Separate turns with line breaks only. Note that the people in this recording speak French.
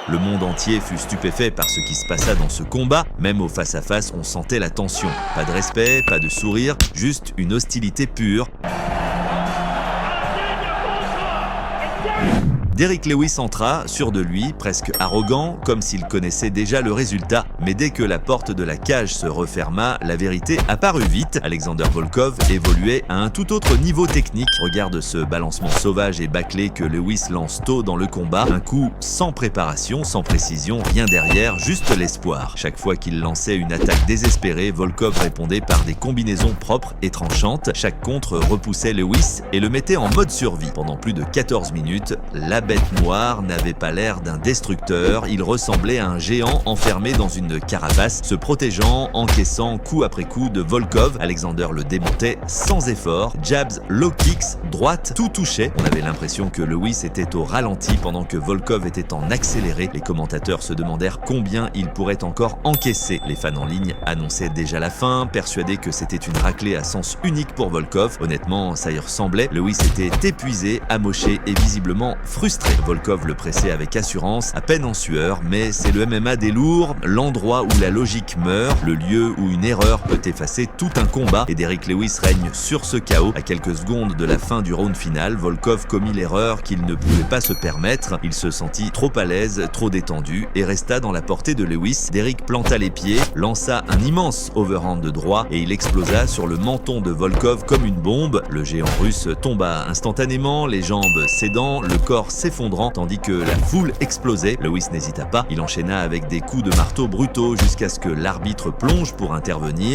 Le monde entier fut stupéfait par ce qui se passa dans ce combat. Même au face-à-face, on sentait la tension. Pas de respect, pas de sourire, juste une hostilité pure. Derrick Lewis entra, sûr de lui, presque arrogant, comme s'il connaissait déjà le résultat. Mais dès que la porte de la cage se referma, la vérité apparut vite. Alexander Volkov évoluait à un tout autre niveau technique. Regarde ce balancement sauvage et bâclé que Lewis lance tôt dans le combat. Un coup sans préparation, sans précision, rien derrière, juste l'espoir. Chaque fois qu'il lançait une attaque désespérée, Volkov répondait par des combinaisons propres et tranchantes. Chaque contre repoussait Lewis et le mettait en mode survie. Pendant plus de 14 minutes, la bête noire n'avait pas l'air d'un destructeur, il ressemblait à un géant enfermé dans une carapace, se protégeant, encaissant coup après coup de Volkov. Alexander le démontait sans effort, jabs, low kicks, droite, tout touchait. On avait l'impression que Lewis était au ralenti pendant que Volkov était en accéléré. Les commentateurs se demandèrent combien il pourrait encore encaisser. Les fans en ligne annonçaient déjà la fin, persuadés que c'était une raclée à sens unique pour Volkov. Honnêtement, ça y ressemblait. Lewis était épuisé, amoché et visiblement frustré. Volkov le pressait avec assurance, à peine en sueur, mais c'est le MMA des lourds, l'endroit où la logique meurt, le lieu où une erreur peut effacer tout un combat, et Derrick Lewis règne sur ce chaos. À quelques secondes de la fin du round final, Volkov commit l'erreur qu'il ne pouvait pas se permettre. Il se sentit trop à l'aise, trop détendu, et resta dans la portée de Lewis. Derrick planta les pieds, lança un immense overhand de droit, et il explosa sur le menton de Volkov comme une bombe. Le géant russe tomba instantanément, les jambes cédant, le corps s'effondrant tandis que la foule explosait. Lewis n'hésita pas, il enchaîna avec des coups de marteau brutaux jusqu'à ce que l'arbitre plonge pour intervenir.